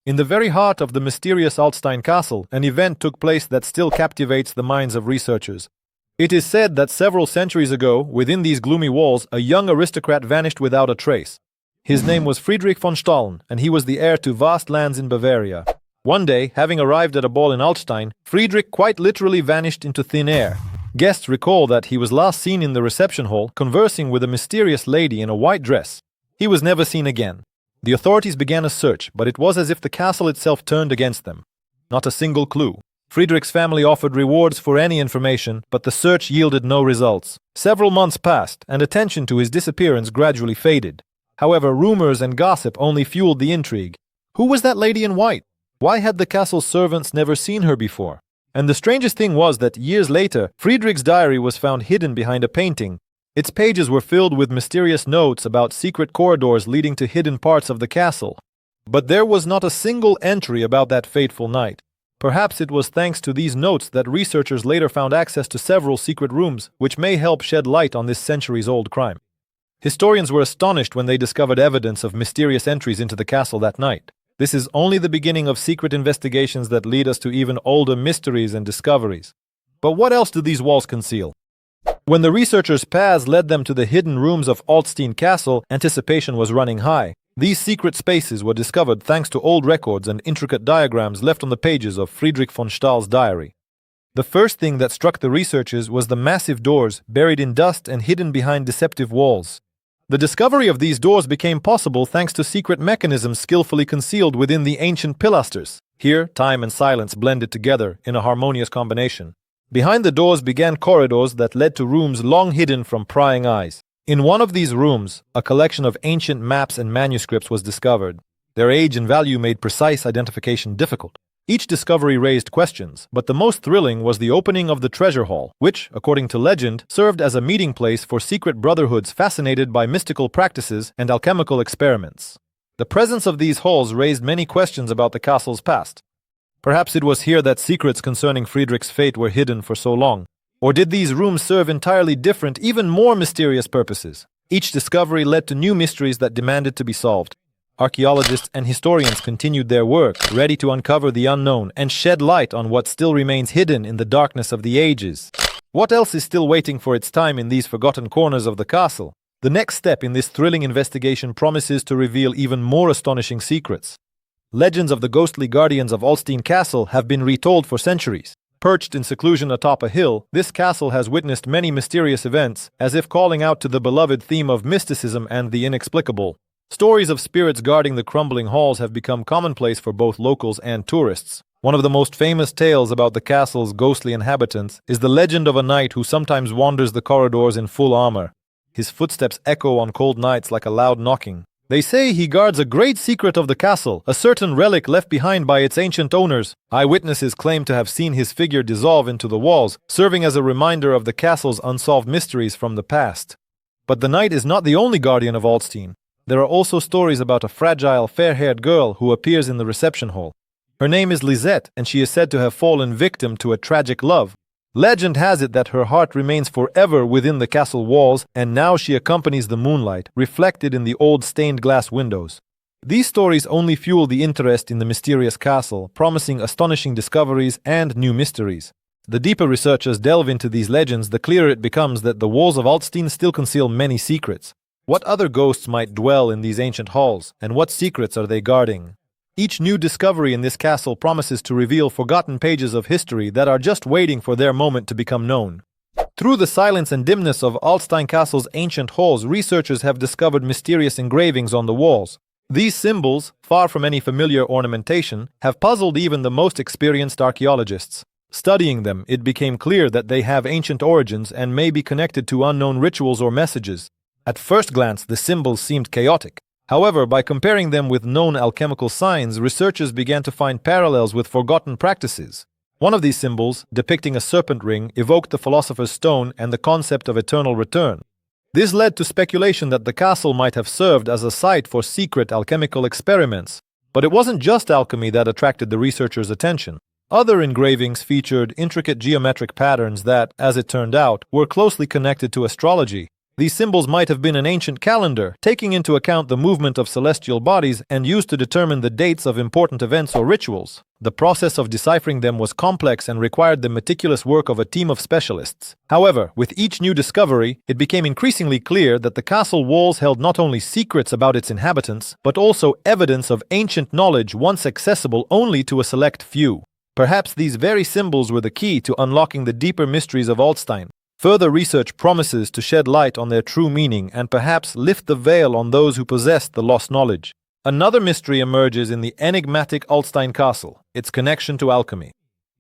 In the very heart of the mysterious Altstein Castle, an event took place that still captivates the minds of researchers. It is said that several centuries ago, within these gloomy walls, a young aristocrat vanished without a trace. His name was Friedrich von Stahl, and he was the heir to vast lands in Bavaria. One day, having arrived at a ball in Altstein, Friedrich quite literally vanished into thin air. Guests recall that he was last seen in the reception hall, conversing with a mysterious lady in a white dress. He was never seen again. The authorities began a search, but it was as if the castle itself turned against them. Not a single clue. Friedrich's family offered rewards for any information, but the search yielded no results. Several months passed, and attention to his disappearance gradually faded. However, rumors and gossip only fueled the intrigue. Who was that lady in white? Why had the castle's servants never seen her before? And the strangest thing was that years later, Friedrich's diary was found hidden behind a painting. Its pages were filled with mysterious notes about secret corridors leading to hidden parts of the castle. But there was not a single entry about that fateful night. Perhaps it was thanks to these notes that researchers later found access to several secret rooms, which may help shed light on this centuries-old crime. Historians were astonished when they discovered evidence of mysterious entries into the castle that night. This is only the beginning of secret investigations that lead us to even older mysteries and discoveries. But what else do these walls conceal? When the researchers' paths led them to the hidden rooms of Altstein Castle, anticipation was running high. These secret spaces were discovered thanks to old records and intricate diagrams left on the pages of Friedrich von Stahl's diary. The first thing that struck the researchers was the massive doors buried in dust and hidden behind deceptive walls. The discovery of these doors became possible thanks to secret mechanisms skillfully concealed within the ancient pilasters. Here, time and silence blended together in a harmonious combination. Behind the doors began corridors that led to rooms long hidden from prying eyes. In one of these rooms, a collection of ancient maps and manuscripts was discovered. Their age and value made precise identification difficult. Each discovery raised questions, but the most thrilling was the opening of the treasure hall, which, according to legend, served as a meeting place for secret brotherhoods fascinated by mystical practices and alchemical experiments. The presence of these halls raised many questions about the castle's past. Perhaps it was here that secrets concerning Friedrich's fate were hidden for so long. Or did these rooms serve entirely different, even more mysterious purposes? Each discovery led to new mysteries that demanded to be solved. Archaeologists and historians continued their work, ready to uncover the unknown and shed light on what still remains hidden in the darkness of the ages. What else is still waiting for its time in these forgotten corners of the castle? The next step in this thrilling investigation promises to reveal even more astonishing secrets. Legends of the ghostly guardians of Altstein Castle have been retold for centuries. Perched in seclusion atop a hill, this castle has witnessed many mysterious events, as if calling out to the beloved theme of mysticism and the inexplicable. Stories of spirits guarding the crumbling halls have become commonplace for both locals and tourists. One of the most famous tales about the castle's ghostly inhabitants is the legend of a knight who sometimes wanders the corridors in full armor. His footsteps echo on cold nights like a loud knocking. They say he guards a great secret of the castle, a certain relic left behind by its ancient owners. Eyewitnesses claim to have seen his figure dissolve into the walls, serving as a reminder of the castle's unsolved mysteries from the past. But the knight is not the only guardian of Altstein. There are also stories about a fragile, fair-haired girl who appears in the reception hall. Her name is Lisette, and she is said to have fallen victim to a tragic love. Legend has it that her heart remains forever within the castle walls, and now she accompanies the moonlight, reflected in the old stained glass windows. These stories only fuel the interest in the mysterious castle, promising astonishing discoveries and new mysteries. The deeper researchers delve into these legends, the clearer it becomes that the walls of Altstein still conceal many secrets. What other ghosts might dwell in these ancient halls, and what secrets are they guarding? Each new discovery in this castle promises to reveal forgotten pages of history that are just waiting for their moment to become known. Through the silence and dimness of Altstein Castle's ancient halls, researchers have discovered mysterious engravings on the walls. These symbols, far from any familiar ornamentation, have puzzled even the most experienced archaeologists. Studying them, it became clear that they have ancient origins and may be connected to unknown rituals or messages. At first glance, the symbols seemed chaotic. However, by comparing them with known alchemical signs, researchers began to find parallels with forgotten practices. One of these symbols, depicting a serpent ring, evoked the philosopher's stone and the concept of eternal return. This led to speculation that the castle might have served as a site for secret alchemical experiments. But it wasn't just alchemy that attracted the researchers' attention. Other engravings featured intricate geometric patterns that, as it turned out, were closely connected to astrology. These symbols might have been an ancient calendar, taking into account the movement of celestial bodies and used to determine the dates of important events or rituals. The process of deciphering them was complex and required the meticulous work of a team of specialists. However, with each new discovery, it became increasingly clear that the castle walls held not only secrets about its inhabitants, but also evidence of ancient knowledge once accessible only to a select few. Perhaps these very symbols were the key to unlocking the deeper mysteries of Altstein. Further research promises to shed light on their true meaning and perhaps lift the veil on those who possessed the lost knowledge. Another mystery emerges in the enigmatic Altstein Castle, its connection to alchemy.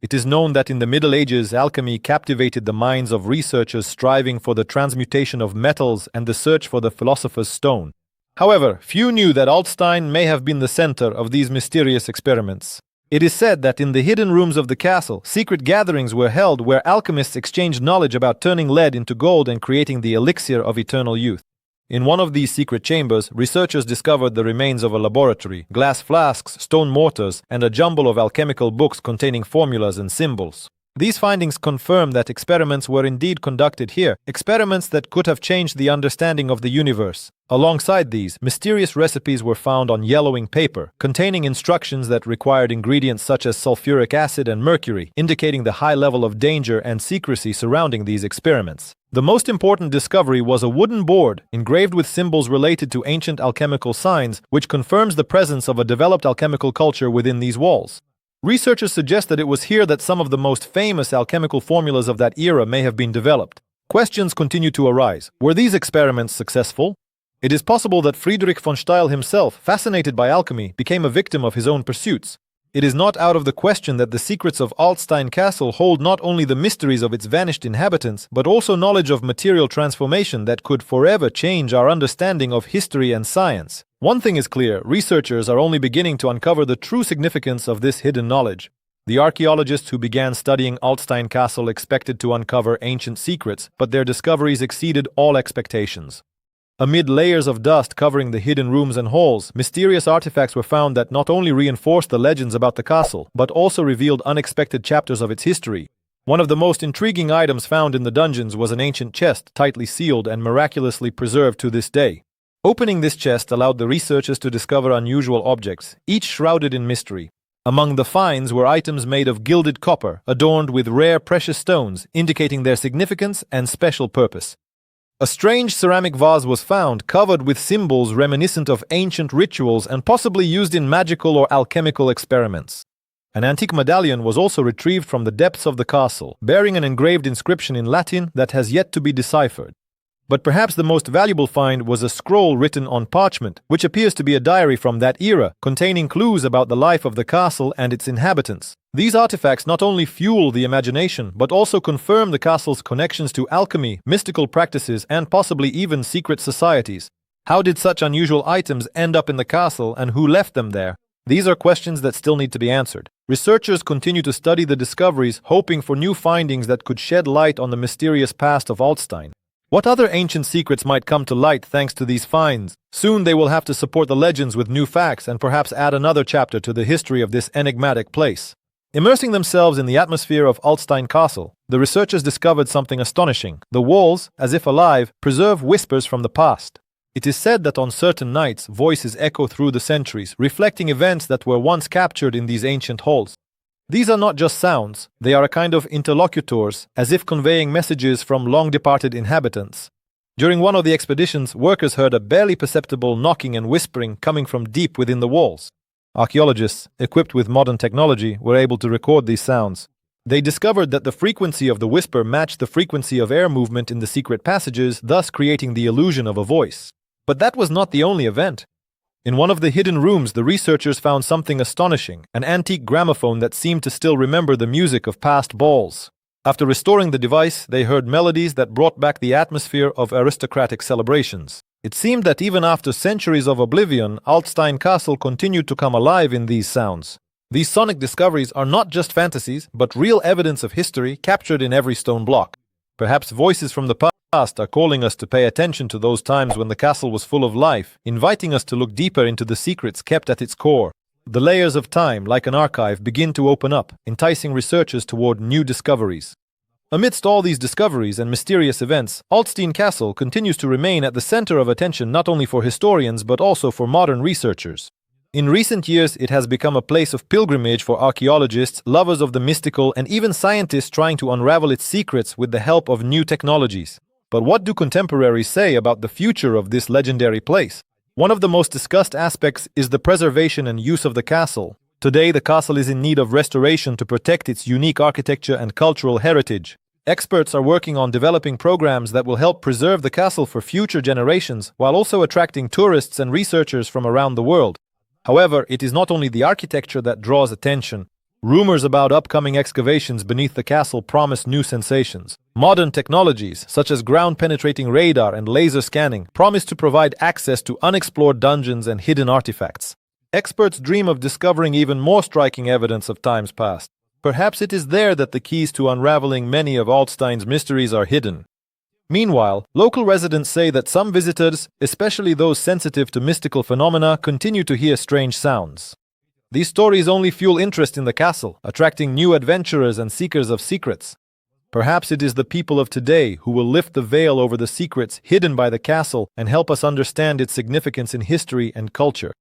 It is known that in the Middle Ages, alchemy captivated the minds of researchers striving for the transmutation of metals and the search for the philosopher's stone. However, few knew that Altstein may have been the center of these mysterious experiments. It is said that in the hidden rooms of the castle, secret gatherings were held where alchemists exchanged knowledge about turning lead into gold and creating the elixir of eternal youth. In one of these secret chambers, researchers discovered the remains of a laboratory, glass flasks, stone mortars, and a jumble of alchemical books containing formulas and symbols. These findings confirm that experiments were indeed conducted here, experiments that could have changed the understanding of the universe. Alongside these, mysterious recipes were found on yellowing paper, containing instructions that required ingredients such as sulfuric acid and mercury, indicating the high level of danger and secrecy surrounding these experiments. The most important discovery was a wooden board engraved with symbols related to ancient alchemical signs, which confirms the presence of a developed alchemical culture within these walls. Researchers suggest that it was here that some of the most famous alchemical formulas of that era may have been developed. Questions continue to arise. Were these experiments successful? It is possible that Friedrich von Stahl himself, fascinated by alchemy, became a victim of his own pursuits. It is not out of the question that the secrets of Altstein Castle hold not only the mysteries of its vanished inhabitants, but also knowledge of material transformation that could forever change our understanding of history and science. One thing is clear, researchers are only beginning to uncover the true significance of this hidden knowledge. The archaeologists who began studying Altstein Castle expected to uncover ancient secrets, but their discoveries exceeded all expectations. Amid layers of dust covering the hidden rooms and halls, mysterious artifacts were found that not only reinforced the legends about the castle, but also revealed unexpected chapters of its history. One of the most intriguing items found in the dungeons was an ancient chest, tightly sealed and miraculously preserved to this day. Opening this chest allowed the researchers to discover unusual objects, each shrouded in mystery. Among the finds were items made of gilded copper, adorned with rare precious stones, indicating their significance and special purpose. A strange ceramic vase was found, covered with symbols reminiscent of ancient rituals and possibly used in magical or alchemical experiments. An antique medallion was also retrieved from the depths of the castle, bearing an engraved inscription in Latin that has yet to be deciphered. But perhaps the most valuable find was a scroll written on parchment, which appears to be a diary from that era, containing clues about the life of the castle and its inhabitants. These artifacts not only fuel the imagination, but also confirm the castle's connections to alchemy, mystical practices, and possibly even secret societies. How did such unusual items end up in the castle, and who left them there? These are questions that still need to be answered. Researchers continue to study the discoveries, hoping for new findings that could shed light on the mysterious past of Altstein. What other ancient secrets might come to light thanks to these finds? Soon they will have to support the legends with new facts and perhaps add another chapter to the history of this enigmatic place. Immersing themselves in the atmosphere of Altstein Castle, the researchers discovered something astonishing. The walls, as if alive, preserve whispers from the past. It is said that on certain nights, voices echo through the centuries, reflecting events that were once captured in these ancient halls. These are not just sounds, they are a kind of interlocutors, as if conveying messages from long-departed inhabitants. During one of the expeditions, workers heard a barely perceptible knocking and whispering coming from deep within the walls. Archaeologists, equipped with modern technology, were able to record these sounds. They discovered that the frequency of the whisper matched the frequency of air movement in the secret passages, thus creating the illusion of a voice. But that was not the only event. In one of the hidden rooms, the researchers found something astonishing, an antique gramophone that seemed to still remember the music of past balls. After restoring the device, they heard melodies that brought back the atmosphere of aristocratic celebrations. It seemed that even after centuries of oblivion, Altstein Castle continued to come alive in these sounds. These sonic discoveries are not just fantasies, but real evidence of history captured in every stone block. Perhaps voices from the past are calling us to pay attention to those times when the castle was full of life, inviting us to look deeper into the secrets kept at its core. The layers of time, like an archive, begin to open up, enticing researchers toward new discoveries. Amidst all these discoveries and mysterious events, Altstein Castle continues to remain at the center of attention not only for historians but also for modern researchers. In recent years, it has become a place of pilgrimage for archaeologists, lovers of the mystical, and even scientists trying to unravel its secrets with the help of new technologies. But what do contemporaries say about the future of this legendary place? One of the most discussed aspects is the preservation and use of the castle. Today, the castle is in need of restoration to protect its unique architecture and cultural heritage. Experts are working on developing programs that will help preserve the castle for future generations, while also attracting tourists and researchers from around the world. However, it is not only the architecture that draws attention. Rumors about upcoming excavations beneath the castle promise new sensations. Modern technologies, such as ground-penetrating radar and laser scanning, promise to provide access to unexplored dungeons and hidden artifacts. Experts dream of discovering even more striking evidence of times past. Perhaps it is there that the keys to unraveling many of Altstein's mysteries are hidden. Meanwhile, local residents say that some visitors, especially those sensitive to mystical phenomena, continue to hear strange sounds. These stories only fuel interest in the castle, attracting new adventurers and seekers of secrets. Perhaps it is the people of today who will lift the veil over the secrets hidden by the castle and help us understand its significance in history and culture.